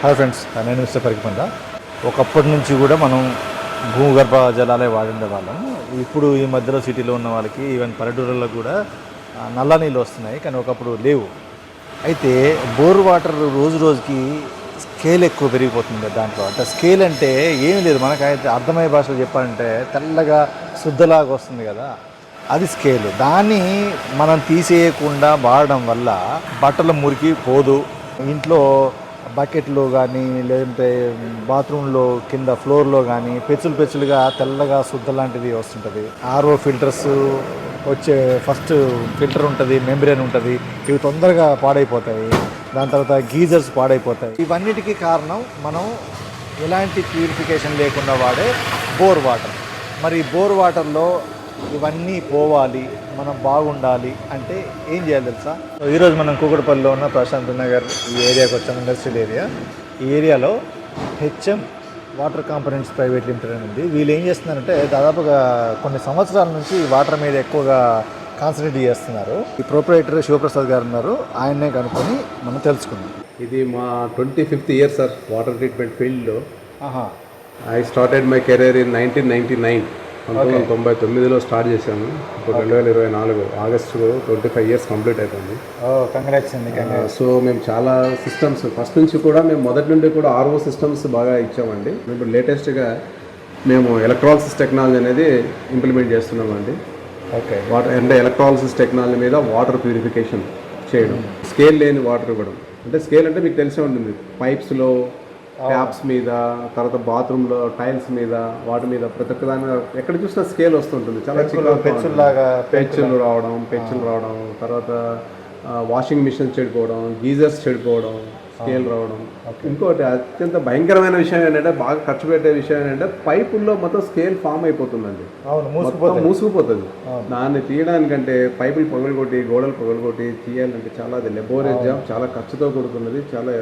Hi friends, నేను mister పరికిపండ. ఒకప్పటి నుంచి కూడా మనం భూగర్భ జలాలే వాడిండే వాళ్ళం. ఇప్పుడు ఈ మధ్యలో సిటీలో ఉన్న వాళ్ళకి ఈవెన్ పల్లెటూరుల్లో కూడా నల్ల నీళ్ళు వస్తున్నాయి, కానీ ఒకప్పుడు లేవు. అయితే బోర్ వాటర్ రోజు రోజుకి స్కేల్ ఎక్కువ పెరిగిపోతుంది దాంట్లో. అంటే స్కేల్ అంటే ఏం లేదు, మనకైతే అర్థమయ్యే భాషలో చెప్పాలంటే తెల్లగా శుద్ధలాగా వస్తుంది కదా, అది స్కేల్. దాన్ని మనం తీసేయకుండా వాడడం వల్ల బట్టల మురికి పోదు. ఇంట్లో బకెట్లో కానీ లేదంటే బాత్రూంలో కింద ఫ్లోర్లో కానీ పెచ్చులుగా తెల్లగా శుద్ధ లాంటిది వస్తుంటుంది. ఆర్ఓ ఫిల్టర్స్ వచ్చే ఫస్ట్ ఫిల్టర్ ఉంటుంది, మెంబ్రేన్ ఉంటుంది, ఇవి తొందరగా పాడైపోతాయి. దాని తర్వాత గీజర్స్ పాడైపోతాయి. ఇవన్నిటికీ కారణం మనం ఎలాంటి ప్యూరిఫికేషన్ లేకుండా వాడే బోర్ వాటర్. మరి బోర్ వాటర్లో ఇవన్నీ పోవాలి, మనం బాగుండాలి అంటే ఏం చేయాలి తెలుసా? ఈరోజు మనం కూకట్పల్లిలో ఉన్న ప్రశాంత్ నగర్ ఈ ఏరియాకి వచ్చాం, ఇండస్ట్రియల్ ఏరియా. ఈ ఏరియాలో HM water components private limited అని ఉంది. వీళ్ళు ఏం చేస్తున్నారంటే దాదాపుగా కొన్ని సంవత్సరాల నుంచి వాటర్ మీద ఎక్కువగా కాన్సన్ట్రేట్ చేస్తున్నారు. ఈ ప్రొపరేటర్ శివప్రసాద్ గారు ఉన్నారు, ఆయన్నే కనుక్కొని మనం తెలుసుకుందాం. ఇది మా 25th year sir water treatment ఫీల్డ్లో. I started my career in 1999. 1999లో స్టార్ట్ చేశాను. ఇప్పుడు 2024 ఆగస్టు 25 ఇయర్స్ కంప్లీట్ అయిపోయింది. సో మేము చాలా సిస్టమ్స్ ఫస్ట్ నుంచి కూడా మేము మొదటి నుండి కూడా ఆర్ఓ సిస్టమ్స్ బాగా ఇచ్చామండి. ఇప్పుడు లేటెస్ట్గా మేము ఎలక్ట్రాలిసిస్ టెక్నాలజీ అనేది ఇంప్లిమెంట్ చేస్తున్నామండి. వాటర్ అంటే ఎలక్ట్రాలిసిస్ టెక్నాలజీ మీద వాటర్ ప్యూరిఫికేషన్ చేయడం, స్కేల్ లేని వాటర్ ఇవ్వడం. అంటే స్కేల్ అంటే మీకు తెలిసే ఉంటుంది, పైప్స్లో, ట్యాప్స్ మీద, తర్వాత బాత్రూంలో టైల్స్ మీద, వాటి మీద ప్రతి ఒక్క దాని మీద ఎక్కడ చూసినా స్కేల్ వస్తుంటుంది. చాలా పెచ్చులు రావడం, తర్వాత వాషింగ్ మిషన్స్ చెడిపోవడం, గీజర్స్ చెడిపోవడం, స్కేల్ రావడం. ఇంకోటి అత్యంత భయంకరమైన విషయం ఏంటంటే, బాగా ఖర్చు పెట్టే విషయం ఏంటంటే, పైపుల్లో మొత్తం స్కేల్ ఫామ్ అయిపోతుందండి, మూసుకుపోతుంది. దాన్ని తీయడానికంటే పైపులు పగలగొట్టి, గోడలు పగలగొట్టి తీయాలంటే చాలా అది లెబోరియస్ జాబ్, చాలా ఖర్చుతో కూడుకున్నది, చాలా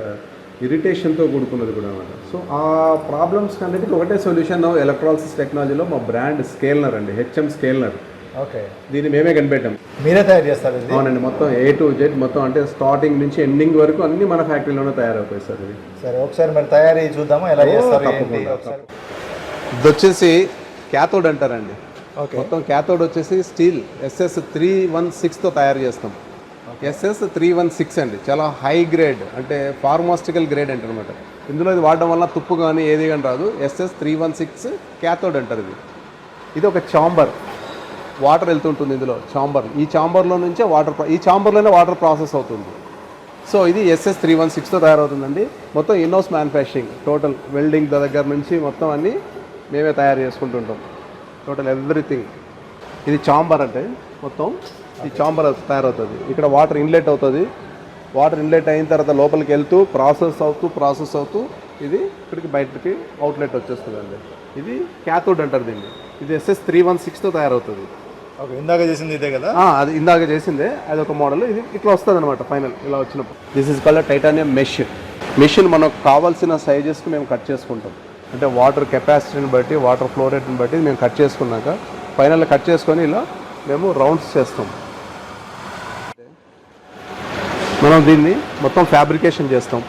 ఇరిటేషన్తో కూడుకున్నది కూడా అన్నమాట. సో ఆ ప్రాబ్లమ్స్ అన్నిటికీ ఒకటే సొల్యూషన్ ఎలక్ట్రాలిసిస్ టెక్నాలజీలో మా బ్రాండ్ స్కేల్నర్ అండి, హెచ్ఎం స్కేల్నర్. ఓకే, దీన్ని మేమే కనిపెట్టాం. మీరే తయారు చేస్తారు? అవునండి, మొత్తం A to Z మొత్తం, అంటే స్టార్టింగ్ నుంచి ఎండింగ్ వరకు అన్ని మన ఫ్యాక్టరీలోనే తయారవుతాయి సార్. ఇది సరే, ఒకసారి మరి తయారీ చూద్దామా ఎలా చేస్తారు? ఇది వచ్చేసి క్యాథోడ్ అంటారండి. మొత్తం క్యాథోడ్ వచ్చేసి స్టీల్ SS316తో తయారు చేస్తాం. SS316 అండి, చాలా హై గ్రేడ్, అంటే ఫార్మాస్టికల్ గ్రేడ్ అంటారు అనమాట. ఇందులో ఇది వాడడం వల్ల తుప్పు కానీ ఏది కానీ రాదు. SS316 క్యాథోడ్ అంటారు. ఇది ఒక చాంబర్, వాటర్ వెళ్తుంటుంది ఇందులో చాంబర్. ఈ చాంబర్లో నుంచే ఈ చాంబర్లోనే వాటర్ ప్రాసెస్ అవుతుంది. సో ఇది SS316తో తయారవుతుందండి. మొత్తం ఇన్హౌస్ మ్యానుఫ్యాక్చరింగ్, టోటల్ వెల్డింగ్ దగ్గర నుంచి మొత్తం అన్నీ మేమే తయారు చేసుకుంటుంటాం, టోటల్ ఎవ్రీథింగ్. ఇది చాంబర్ అంటే మొత్తం ఈ చాంబర్ తయారవుతుంది. ఇక్కడ వాటర్ ఇన్లెట్ అవుతుంది. వాటర్ ఇన్లెట్ అయిన తర్వాత లోపలికి వెళ్తూ ప్రాసెస్ అవుతూ ఇది ఇక్కడికి బయటకి అవుట్లెట్ వచ్చేస్తుందండి. ఇది క్యాథోడ్ అంటారు దీన్ని. ఇది SS316తో తయారవుతుంది. ఓకే, ఇందాక చేసింది ఇదే కదా? అది ఇందాక చేసిందే, అది ఒక మోడల్. ఇది ఇట్లా వస్తుంది అనమాట ఫైనల్ ఇలా వచ్చినప్పుడు. This is called titanium machine. మనకు కావాల్సిన సైజెస్కి మేము కట్ చేసుకుంటాం. అంటే వాటర్ కెపాసిటీని బట్టి, వాటర్ ఫ్లో రేట్ని బట్టి మేము కట్ చేసుకున్నాక ఫైనల్ కట్ చేసుకొని ఇలా మేము రౌండ్స్ చేస్తాం. మనం దీన్ని మొత్తం ఫ్యాబ్రికేషన్ చేస్తాం.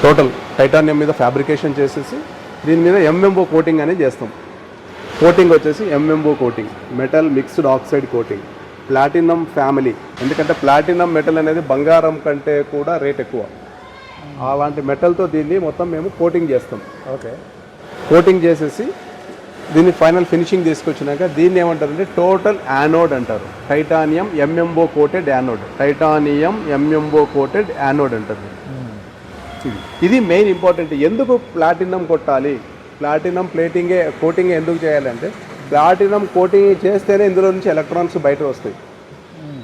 టోటల్ టైటానియం మీద ఫ్యాబ్రికేషన్ చేసేసి దీని మీద MMO కోటింగ్ అనేది చేస్తాం. కోటింగ్ వచ్చేసి MMO coating, metal mixed oxide coating, platinum family. ఎందుకంటే ప్లాటినం మెటల్ అనేది బంగారం కంటే కూడా రేట్ ఎక్కువ. అలాంటి మెటల్తో దీన్ని మొత్తం మేము కోటింగ్ చేస్తాం. ఓకే, కోటింగ్ చేసేసి దీన్ని ఫైనల్ ఫినిషింగ్ తీసుకొచ్చినాక దీన్ని ఏమంటారంటే టోటల్ యానోడ్ అంటారు. Titanium MMO coated anode, titanium MMO coated anode అంటారు. ఇది మెయిన్ ఇంపార్టెంట్. ఎందుకు ప్లాటినం కొట్టాలి, ప్లాటినం కోటింగ్ ఎందుకు చేయాలంటే, ప్లాటినం కోటింగ్ చేస్తేనే ఇందులో నుంచి ఎలక్ట్రాన్స్ బయట వస్తాయి.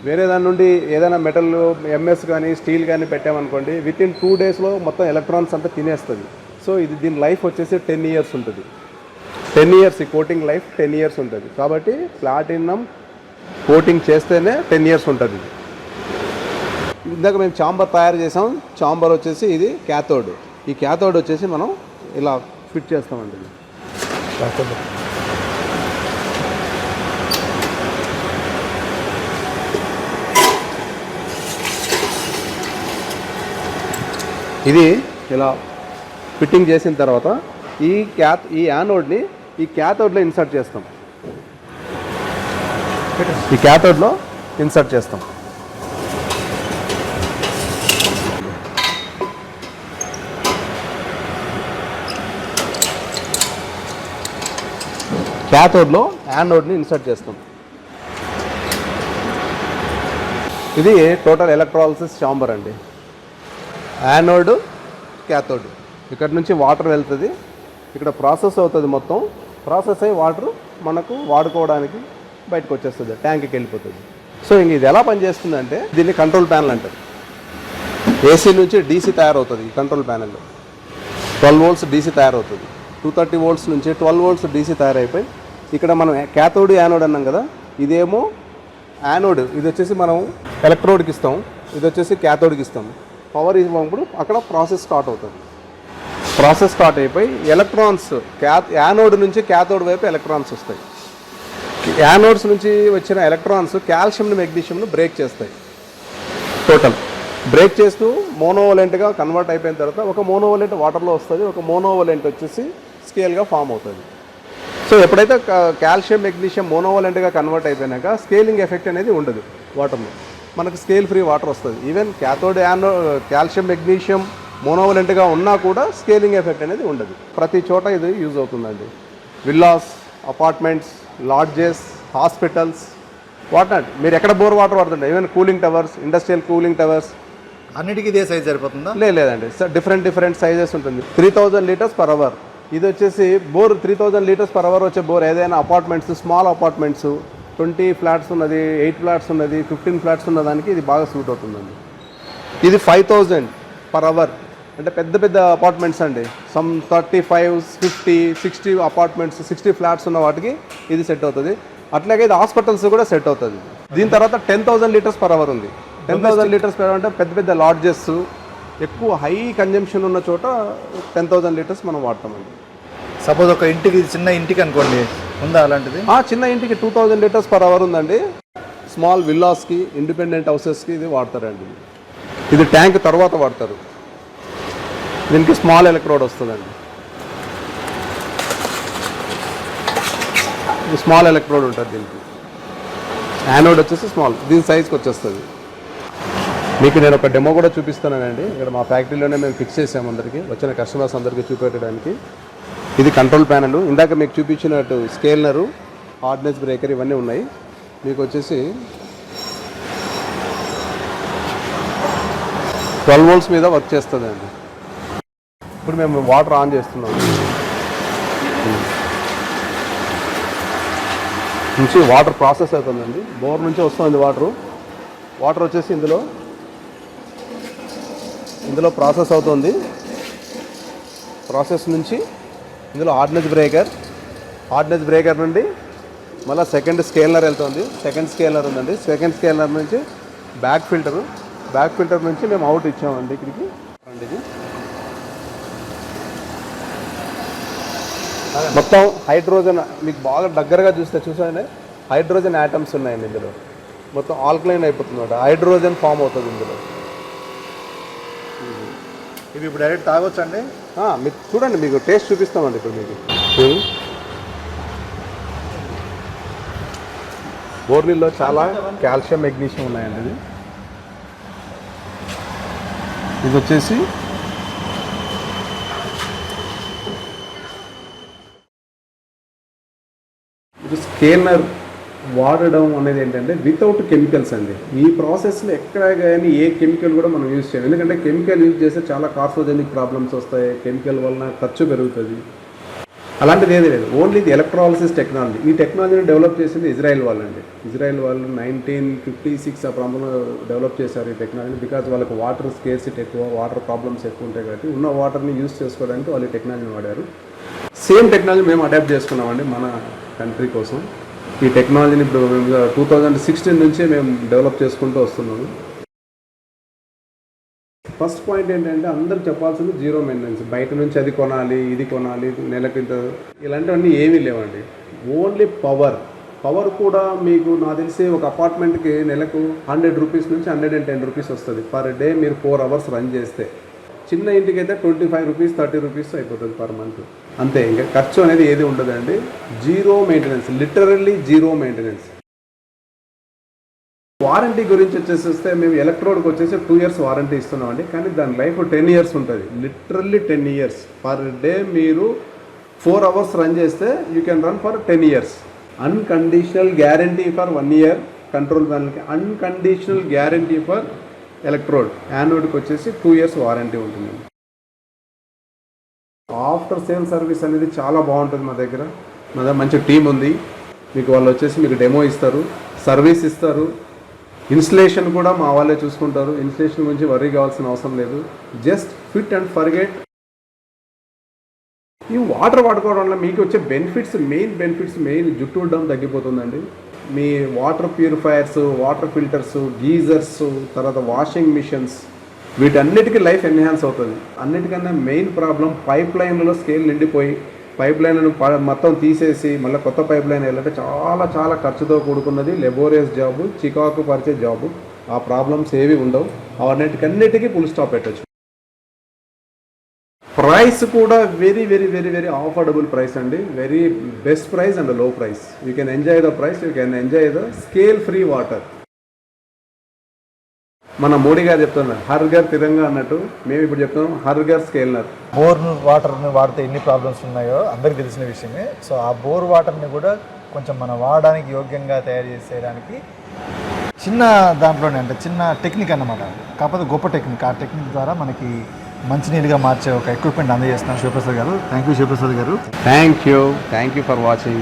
వేరే దాని నుండి ఏదైనా మెటల్ MS కానీ స్టీల్ కానీ పెట్టామనుకోండి, వితిన్ 2 daysలో మొత్తం ఎలక్ట్రాన్స్ అంతా తినేస్తుంది. సో ఇది దీని లైఫ్ వచ్చేసి 10 years ఉంటుంది. 10 years, ఈ కోటింగ్ లైఫ్ 10 years ఉంటుంది. కాబట్టి ప్లాటినం కోటింగ్ చేస్తేనే 10 years ఉంటుంది. ఇందాక మేము చాంబర్ తయారు చేసాం. చాంబర్ వచ్చేసి ఇది క్యాథోడ్. ఈ క్యాథోడ్ వచ్చేసి మనం ఇలా ఫిట్ చేస్తామండి. ఇది ఇలా ఫిట్టింగ్ చేసిన తర్వాత ఈ యానోడ్ని ఈ క్యాథోడ్లో ఇన్సర్ట్ చేస్తాం. ఈ క్యాథోడ్లో ఇన్సర్ట్ చేస్తాం. క్యాథోడ్లో యానోడ్ని ఇన్సర్ట్ చేస్తాం. ఇది టోటల్ ఎలక్ట్రాలిసిస్ ఛాంబర్ అండి. Anode, cathode. ఇక్కడ నుంచి వాటర్ వెళ్తుంది, ఇక్కడ ప్రాసెస్ అవుతుంది, మొత్తం ప్రాసెస్ అయ్యి వాటర్ మనకు వాడుకోవడానికి బయటకు వచ్చేస్తుంది, ట్యాంక్కి వెళ్ళిపోతుంది. సో ఇంక ఇది ఎలా పనిచేస్తుందంటే దీన్ని కంట్రోల్ ప్యానల్ అంటారు. ఏసీ నుంచి డీసీ తయారవుతుంది. ఈ కంట్రోల్ ప్యానెల్లో 12 volts డీసీ తయారవుతుంది. 230 volts నుంచి 12 volts డీసీ తయారైపోయి ఇక్కడ మనం క్యాథోడ్ యానోడ్ అన్నాం కదా, ఇదేమో యానోడ్, ఇది వచ్చేసి మనం ఎలక్ట్రోడ్కి ఇస్తాం, ఇది వచ్చేసి క్యాథోడ్కి ఇస్తాం. పవర్ ఇవ్వప్పుడు అక్కడ ప్రాసెస్ స్టార్ట్ అవుతుంది. ప్రాసెస్ స్టార్ట్ అయిపోయి ఎలక్ట్రాన్స్ యానోడ్ నుంచి క్యాథోడ్ వైపు ఎలక్ట్రాన్స్ వస్తాయి. యానోడ్స్ నుంచి వచ్చిన ఎలక్ట్రాన్స్ కాల్షియంని మెగ్నీషియంను బ్రేక్ చేస్తాయి. టోటల్ బ్రేక్ చేస్తూ మోనోవలెంట్గా కన్వర్ట్ అయిపోయిన తర్వాత ఒక మోనోవలెంట్ వాటర్లో వస్తుంది, ఒక మోనోవలెంట్ వచ్చేసి స్కేల్గా ఫామ్ అవుతుంది. సో ఎప్పుడైతే కాల్షియం మెగ్నీషియం మోనోవలెంట్గా కన్వర్ట్ అయిపోయినాక స్కేలింగ్ ఎఫెక్ట్ అనేది ఉండదు వాటర్లో, మనకు స్కేల్ ఫ్రీ వాటర్ వస్తుంది. ఈవెన్ క్యాథోడ్ కాల్షియం మెగ్నీషియం మోనోవలెంట్గా ఉన్నా కూడా స్కేలింగ్ ఎఫెక్ట్ అనేది ఉండదు. ప్రతి చోట ఇది యూజ్ అవుతుందండి. Villas, apartments, lodges, hospitals, what not. మీరు ఎక్కడ బోర్ వాటర్ వాడుతుంటే even cooling towers, industrial cooling towers, అన్నిటికీ ఇదే సైజ్ సరిపోతుందా? లేదండి, డిఫరెంట్ సైజెస్ ఉంటుంది. 3000 liters per hour. ఇది వచ్చేసి బోర్ 3000 liters per hour వచ్చే బోర్ ఏదైనా అపార్ట్మెంట్స్, స్మాల్ అపార్ట్మెంట్స్, 20 flats ఉన్నది, 8 flats ఉన్నది, 15 flats ఉన్న దానికి ఇది బాగా సూట్ అవుతుందండి. ఇది 5000 per hour అంటే పెద్ద పెద్ద అపార్ట్మెంట్స్ అండి. సమ్ 35, 50, 60 అపార్ట్మెంట్స్, 60 flats ఉన్న వాటికి ఇది సెట్ అవుతుంది. అట్లాగే ఇది హాస్పిటల్స్ కూడా సెట్ అవుతుంది. దీని తర్వాత 10,000 liters per hour ఉంది. 10,000 liters per hour అంటే పెద్ద పెద్ద లాడ్జెస్, ఎక్కువ హై కన్జంప్షన్ ఉన్న చోట 10,000 liters మనం వాడతామండి. సపోజ్ ఒక ఇంటికి, చిన్న ఇంటికి అనుకోండి, ఉందా అలాంటిది? చిన్న ఇంటికి 2000 liters per hour ఉందండి. స్మాల్ విల్లాస్కి, ఇండిపెండెంట్ హౌసెస్కి ఇది వాడతారండి. ఇది ట్యాంక్ తర్వాత వాడతారు. దీనికి స్మాల్ ఎలక్ట్రోడ్ వస్తుందండి. స్మాల్ ఎలక్ట్రోడ్ ఉంటుంది దీనికి. యానోడ్ వచ్చేసి స్మాల్, దీని సైజ్కి వచ్చేస్తుంది. మీకు నేను ఒక డెమో కూడా చూపిస్తానండి. ఇక్కడ మా ఫ్యాక్టరీలోనే మేము ఫిక్స్ చేసాము అందరికీ, వచ్చిన కస్టమర్స్ అందరికీ చూపెట్టడానికి. ఇది కంట్రోల్ ప్యానల్. ఇందాక మీకు చూపించినట్టు స్కేలరు, హార్డ్నెస్ బ్రేకర్ ఇవన్నీ ఉన్నాయి. మీకు వచ్చేసి 12 volts మీద వర్క్ చేస్తుందండి. ఇప్పుడు మేము వాటర్ ఆన్ చేస్తున్నాం. నుంచి వాటర్ ప్రాసెస్ అవుతుందండి. బోర్ నుంచి వస్తుంది వాటర్ వచ్చేసి ఇందులో ప్రాసెస్ అవుతుంది. ప్రాసెస్ నుంచి ఇందులో హార్డ్నెస్ బ్రేకర్ నుండి మళ్ళీ సెకండ్ స్కేలర్ వెళ్తుంది. సెకండ్ స్కేలర్ ఉందండి. సెకండ్ స్కేలర్ నుంచి బ్యాక్ ఫిల్టర్ నుంచి మేము అవుట్ ఇచ్చామండి ఇక్కడికి. ఇది మొత్తం హైడ్రోజన్, మీకు బాగా దగ్గరగా చూసానే హైడ్రోజన్ యాటమ్స్ ఉన్నాయండి ఇందులో. మొత్తం ఆల్కలైన్ అయిపోతుంది, హైడ్రోజన్ ఫామ్ అవుతుంది ఇందులో. ఇవి ఇప్పుడు డైరెక్ట్ తాగొచ్చు అండి? మీకు చూడండి, మీకు టేస్ట్ చూపిస్తామండి ఇప్పుడు మీకు. బోర్నీల్లో చాలా కాల్షియం మెగ్నీషియం ఉన్నాయండి. ఇది వచ్చేసి స్కేలర్ వాడడం అనేది ఏంటంటే వితౌట్ కెమికల్స్ అండి. ఈ ప్రాసెస్లో ఎక్కడ కానీ ఏ కెమికల్ కూడా మనం యూజ్ చేయాలి. ఎందుకంటే కెమికల్ యూజ్ చేస్తే చాలా కార్సోజెనిక్ ప్రాబ్లమ్స్ వస్తాయి, కెమికల్ వలన ఖర్చు పెరుగుతుంది. అలాంటిది ఏది లేదు. ఓన్లీ ఇది ఎలక్ట్రాలిసిస్ టెక్నాలజీ. ఈ టెక్నాలజీని డెవలప్ చేసింది ఇజ్రాయెల్ వాళ్ళండి. ఇజ్రాయెల్ వాళ్ళు 1956 ఆ ప్రాంతంలో డెవలప్ చేశారు ఈ టెక్నాలజీ. బికాజ్ వాళ్ళకి వాటర్ స్కేర్సిటీ ఎక్కువ, వాటర్ ప్రాబ్లమ్స్ ఎక్కువ ఉంటాయి కాబట్టి ఉన్న వాటర్ని యూజ్ చేసుకోవడానికి వాళ్ళు ఈ టెక్నాలజీని వాడారు. సేమ్ టెక్నాలజీ మేము అడాప్ట్ చేసుకున్నామండి మన కంట్రీ కోసం. ఈ టెక్నాలజీని ఇప్పుడు 2016 నుంచే మేము డెవలప్ చేసుకుంటూ వస్తున్నాము. ఫస్ట్ పాయింట్ ఏంటంటే అందరూ చెప్పాల్సింది జీరో మెయింటెనెన్స్. బయట నుంచి అది కొనాలి, ఇది కొనాలి, నెలకింత, ఇలాంటివన్నీ ఏమీ లేవండి. ఓన్లీ పవర్ కూడా మీకు నాకు తెలిసి ఒక అపార్ట్మెంట్కి నెలకు 100 రూపీస్ నుంచి 110 రూపీస్ వస్తుంది పర్ డే. మీరు 4 hours రన్ చేస్తే చిన్న ఇంటికి అయితే 25 రూపీస్ 30 రూపీస్ అయిపోతుంది పర్ మంత్. అంతే, ఇంకా ఖర్చు అనేది ఏది ఉండదండి. Zero maintenance, literally zero maintenance. Warranty గురించి వచ్చేస్తే మేము ఎలక్ట్రోడ్కి వచ్చేసి 2 years వారంటీ ఇస్తున్నామండి. కానీ దాని లైఫ్ 10 years ఉంటుంది. Literally 10 years. పర్ డే మీరు 4 hours రన్ చేస్తే you can run for 10 years. Unconditional guarantee for 1 year control ప్యానల్కి, అన్కండిషనల్ గ్యారంటీ ఫర్ ఎలక్ట్రోడ్. యానోడ్కి వచ్చేసి 2 years వారంటీ ఉంటుంది. ఆఫ్టర్ సేల్ సర్వీస్ అనేది చాలా బాగుంటుంది మా దగ్గర. మంచి టీం ఉంది. మీకు వాళ్ళు వచ్చేసి మీకు డెమో ఇస్తారు, సర్వీస్ ఇస్తారు. ఇన్స్టలేషన్ కూడా మా వాళ్ళే చూసుకుంటారు. ఇన్స్టలేషన్ గురించి వర్రీ కావాల్సిన అవసరం లేదు. Just fit and forget. ఈ వాటర్ వాడుకోవడం వల్ల మీకు వచ్చే బెనిఫిట్స్ మెయిన్ జుట్టు ఉడ్డం తగ్గిపోతుందండి. మీ water purifiers, water filters, geysers, తర్వాత వాషింగ్ మిషన్స్, వీటన్నిటికీ లైఫ్ ఎన్హాన్స్ అవుతుంది. అన్నిటికన్నా మెయిన్ ప్రాబ్లం పైప్ లైన్లలో స్కేల్ నిండిపోయి పైప్ లైన్లను మొత్తం తీసేసి మళ్ళీ కొత్త పైప్ లైన్ వెళ్ళాలంటే చాలా ఖర్చుతో కూడుకున్నది, లెబోరియస్ జాబు, చికాకు పరిచే జాబు. ఆ ప్రాబ్లమ్స్ ఏవి ఉండవు. అన్నిటికీ ఫుల్ స్టాప్ పెట్టచ్చు. ప్రైస్ కూడా వెరీ అఫోర్డబుల్ ప్రైస్ అండి. వెరీ బెస్ట్ ప్రైస్ అండ్ లో price. You can enjoy the price, you can enjoy the scale free water. మన మోడీ గారు చెప్తున్నారు హర్ ఘర్ తిరంగా అన్నట్టు, మేము ఇప్పుడు చెప్తున్నాం హర్ ఘర్ స్కేల్నర్. బోర్ వాటర్ని వాడితే ఎన్ని ప్రాబ్లమ్స్ ఉన్నాయో అందరికి తెలిసిన విషయమే. సో ఆ బోర్ వాటర్ని కూడా కొంచెం మనం వాడడానికి యోగ్యంగా తయారు చేసేయడానికి చిన్న దాంట్లోనే, అంటే చిన్న టెక్నిక్ అన్నమాట. కాకపోతే గొప్ప టెక్నిక్. ఆ టెక్నిక్ ద్వారా మనకి మంచినీళ్ళుగా మార్చే ఒక ఎక్విప్మెంట్ అందజేస్తున్నాం శివప్రసాద్ గారు. థ్యాంక్ యూ శివప్రసాద్ గారు. Thank you for watching.